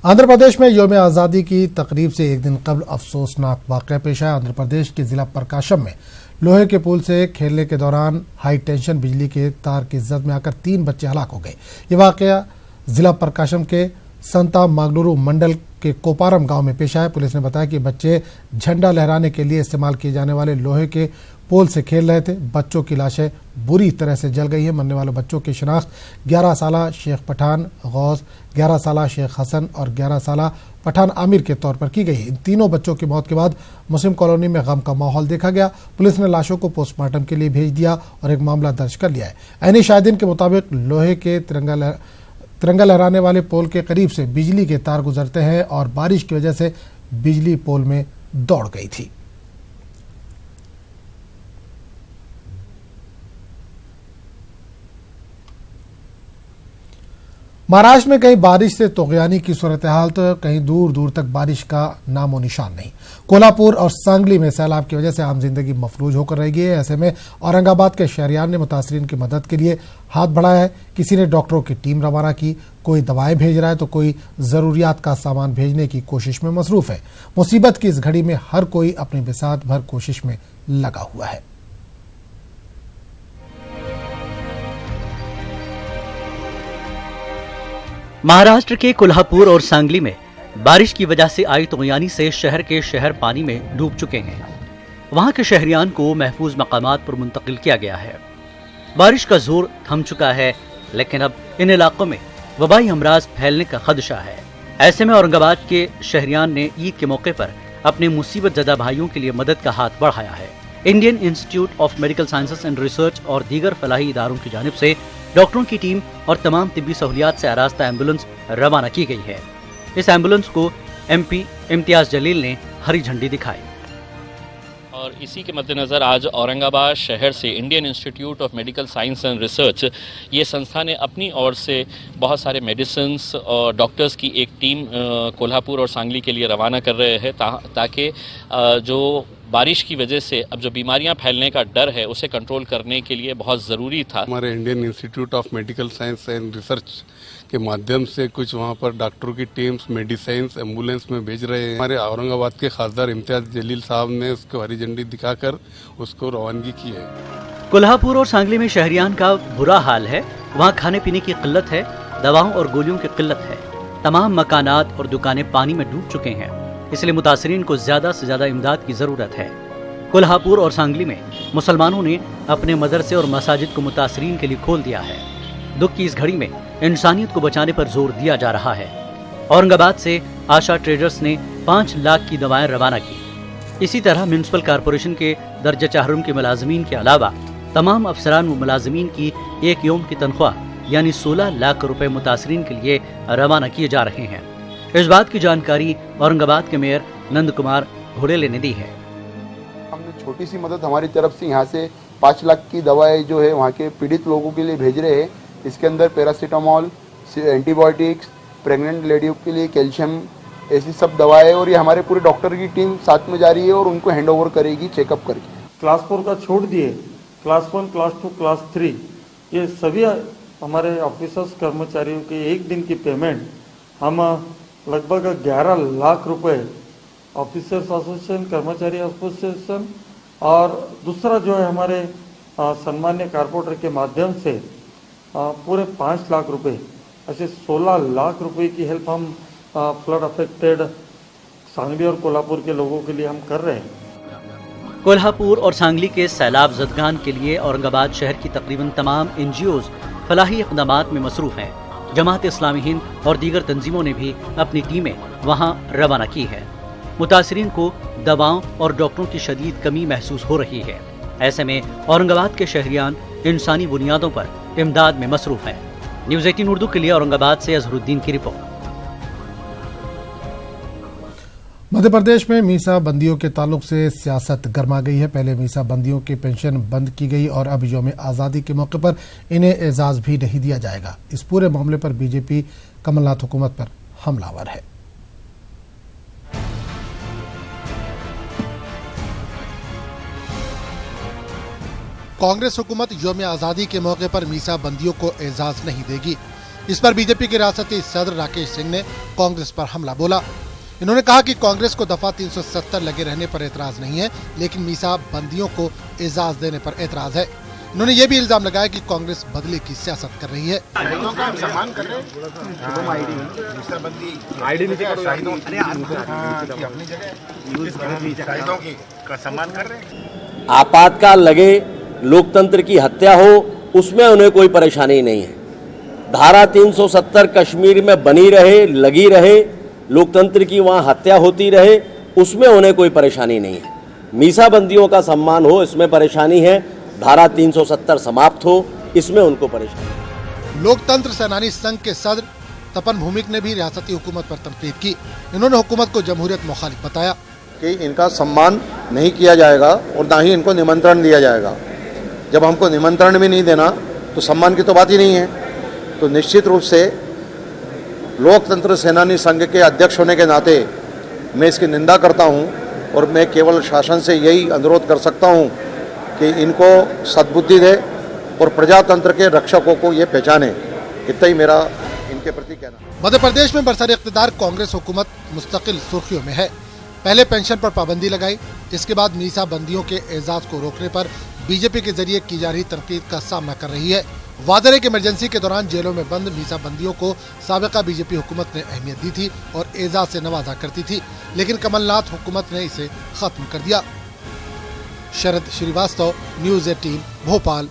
आंध्र प्रदेश में यौम आज़ादी की तकरीब से एक दिन कबल अफसोसनाक वाक़या पेश आया। आंध्र प्रदेश के जिला प्रकाशम में लोहे के पुल से खेलने के दौरान हाई टेंशन बिजली के तार की जद में आकर 3 बच्चे हलाक हो गए। ये वाक़या जिला प्रकाशम के संता मागलुरु मंडल के कोपारम गांव में पेश आया। पुलिस ने बताया कि बच्चे झंडा लहराने के लिए इस्तेमाल किए जाने वाले लोहे के पोल से खेल रहे थे। बच्चों की लाशें बुरी तरह से जल गई हैं। मरने वाले बच्चों की शिनाख्त 11 साला शेख पठान गौस, 11 साला शेख हसन और 11 साला पठान आमिर के तौर पर की गई। इन तीनों बच्चों की मौत के बाद मुस्लिम कॉलोनी में गम का माहौल देखा गया। पुलिस ने लाशों को पोस्टमार्टम के लिए भेज दिया और एक मामला दर्ज कर लिया है। ऐनी शाहिदीन के मुताबिक लोहे के तिरंगा लहराने वाले पोल के करीब से बिजली के तार गुजरते हैं और बारिश की वजह से बिजली पोल में दौड़ गई थी। महाराष्ट्र में कहीं बारिश से तोगयानी की सूरत हाल तो कहीं दूर दूर तक बारिश का नामो निशान नहीं। कोल्हापुर और सांगली में सैलाब की वजह से आम जिंदगी मफलूज होकर रह गई है। ऐसे में औरंगाबाद के शहरियार ने मुतासरीन की मदद के लिए हाथ बढ़ाया है। किसी ने डॉक्टरों की टीम रवाना की, कोई दवाएं भेज रहा है तो कोई जरूरियात का सामान भेजने की कोशिश में मसरूफ है। मुसीबत की इस घड़ी में हर कोई अपनी बिसात भर कोशिश में लगा हुआ है। महाराष्ट्र के कोल्हापुर और सांगली में बारिश की वजह से आई तोगयानी से शहर के शहर पानी में डूब चुके हैं। वहां के शहरियान को महफूज मकामात पर मुंतकिल किया गया है। बारिश का जोर थम चुका है, लेकिन अब इन इलाकों में वबाई अमराज फैलने का खदशा है। ऐसे में औरंगाबाद के शहरियान ने ईद के मौके पर अपने मुसीबत ज़दा भाइयों के लिए मदद का हाथ बढ़ाया है। Indian institute of medical sciences and research और दीगर फलाही इदारों की जानिब से डॉक्टरों की टीम और तमाम तिब्बी सहूलियात से आरास्ता एम्बुलेंस रवाना की गई है। इस एम्बुलेंस को MP इम्तियाज जलील ने हरी झंडी दिखाई और इसी के मद्देनज़र आज औरंगाबाद शहर से Indian institute of medical science and research ये संस्था ने अपनी ओर से बहुत सारे मेडिसिन्स और डॉक्टर्स की एक टीम कोल्हापुर और सांगली के लिए रवाना कर रहे हैं ताकि जो बारिश की वजह से अब जो बीमारियां फैलने का डर है उसे कंट्रोल करने के लिए बहुत ज़रूरी था। हमारे Indian institute of medical science and research के माध्यम से कुछ वहाँ पर डॉक्टरों की टीम्स मेडिसिन्स एम्बुलेंस में भेज रहे हैं। हमारे औरंगाबाद के खासदार इम्तियाज जलील साहब ने उसको हरी झंडी दिखाकर उसको रवानगी की है। कोल्हापुर और सांगली में शहरियान का बुरा हाल है। वहाँ खाने पीने की किल्लत है, दवाओं और गोलियों की किल्लत है। तमाम मकानात और दुकानें पानी में डूब चुके हैं, इसलिए मुतासरीन को ज्यादा से ज्यादा इमदाद की जरूरत है। कोल्हापुर और सांगली में मुसलमानों ने अपने मदरसे और मसाजिद को मुतासरीन के लिए खोल दिया है। दुख की इस घड़ी में इंसानियत को बचाने पर जोर दिया जा रहा है। औरंगाबाद से आशा ट्रेडर्स ने 5 लाख की दवाएं रवाना की। इसी तरह म्यूनिसिपल कॉरपोरेशन के दर्जा चाहरुम के मुलाजमीन के अलावा तमाम अफसरान व मुलाजमीन की एक यौम की तनख्वाह यानी 16 लाख रुपए मुतासरीन के लिए रवाना किए जा रहे हैं। इस बात की जानकारी औरंगाबाद के मेयर नंद कुमार घोड़ेले ने दी है। हमने छोटी सी मदद हमारी तरफ से यहाँ से 5 लाख की दवाएं जो है वहाँ के पीड़ित लोगों के लिए भेज रहे हैं। इसके अंदर पैरासीटामोल, एंटीबायोटिक्स, प्रेग्नेंट लेडियों के लिए कैल्शियम, ऐसी सब दवाएं और ये हमारे पूरे डॉक्टर की टीम साथ में जा रही है और उनको हैंड ओवर करेगी चेकअप करके। क्लास 4 का छोड़ दिए, क्लास 1, क्लास 2, क्लास 3 ये सभी हमारे ऑफिसर्स कर्मचारियों के एक दिन की पेमेंट हम लगभग 11 लाख रुपए ऑफिसर्स एसोसिएशन, कर्मचारी एसोसिएशन और दूसरा जो है हमारे सम्मान्य कारपोरेटर के माध्यम से पूरे 5 लाख रुपए, ऐसे 16 लाख रुपए की हेल्प हम फ्लड अफेक्टेड सांगली और कोल्हापुर के लोगों के लिए हम कर रहे हैं। कोल्हापुर और सांगली के सैलाब ज़दगान के लिए औरंगाबाद शहर की तकरीबन तमाम NGOs फलाही इक़दामात में मसरूफ़ हैं। जमात इस्लामी हिंद और दीगर तंजीमों ने भी अपनी टीमें वहां रवाना की है। मुतासरीन को दवाओं और डॉक्टरों की शदीद कमी महसूस हो रही है। ऐसे में औरंगाबाद के शहरियान इंसानी बुनियादों पर इमदाद में मसरूफ हैं। न्यूज़ 18 उर्दू के लिए औरंगाबाद से अजहरुद्दीन की रिपोर्ट। मध्य प्रदेश में मीसा बंदियों के ताल्लुक से सियासत गर्मा गई है। पहले मीसा बंदियों की पेंशन बंद की गई और अब यौम आज़ादी के मौके पर इन्हें एजाज भी नहीं दिया जाएगा। इस पूरे मामले पर बीजेपी कमलनाथ हुकूमत पर हमलावर है। कांग्रेस हुकूमत यौम आज़ादी के मौके पर मीसा बंदियों को एजाज नहीं देगी। इस पर बीजेपी के रियासती सदर राकेश सिंह ने कांग्रेस पर हमला बोला। इन्होंने कहा कि कांग्रेस को दफा 370 लगे रहने पर एतराज नहीं है, लेकिन मीसा बंदियों को एजाज देने पर एतराज है। उन्होंने ये भी इल्जाम लगाया कि कांग्रेस बदले की सियासत कर रही है। आपातकाल लगे, लोकतंत्र की हत्या हो, उसमें उन्हें कोई परेशानी नहीं है। धारा 370 कश्मीर में बनी रहे, लगी रहे, लोकतंत्र की वहां हत्या होती रहे, उसमें उन्हें कोई परेशानी नहीं है। मीसा बंदियों का सम्मान हो, इसमें परेशानी है। धारा 370 समाप्त हो, इसमें उनको परेशानी है। लोकतंत्र सेनानी संघ के सदर तपन भूमिक ने भी रियासती हुकूमत पर तनकीद की। इन्होंने हुकूमत को जमहूरियत मुखालिफ बताया कि इनका सम्मान नहीं किया जाएगा और ना ही इनको निमंत्रण दिया जाएगा। जब हमको निमंत्रण भी नहीं देना तो सम्मान की तो बात ही नहीं है। तो निश्चित रूप से लोकतंत्र सेनानी संघ के अध्यक्ष होने के नाते मैं इसकी निंदा करता हूं और मैं केवल शासन से यही अनुरोध कर सकता हूं कि इनको सद्बुद्धि दे और प्रजातंत्र के रक्षकों को ये पहचाने। इतना ही मेरा इनके प्रति कहना। मध्य प्रदेश में बरसर इक़्तिदार कांग्रेस हुकूमत मुस्तकिल सुर्खियों में है। पहले पेंशन पर पाबंदी लगाई, इसके बाद मीसा बंदियों के एजाज को रोकने पर बीजेपी के जरिए की जा रही तनकीद का सामना कर रही है। वादे रहे कि इमरजेंसी के दौरान जेलों में बंद मीसा बंदियों को साबिका बीजेपी हुकूमत ने अहमियत दी थी और एजाज से नवाजा करती थी, लेकिन कमलनाथ हुकूमत ने इसे खत्म कर दिया। शरद श्रीवास्तव, न्यूज़ 18, भोपाल।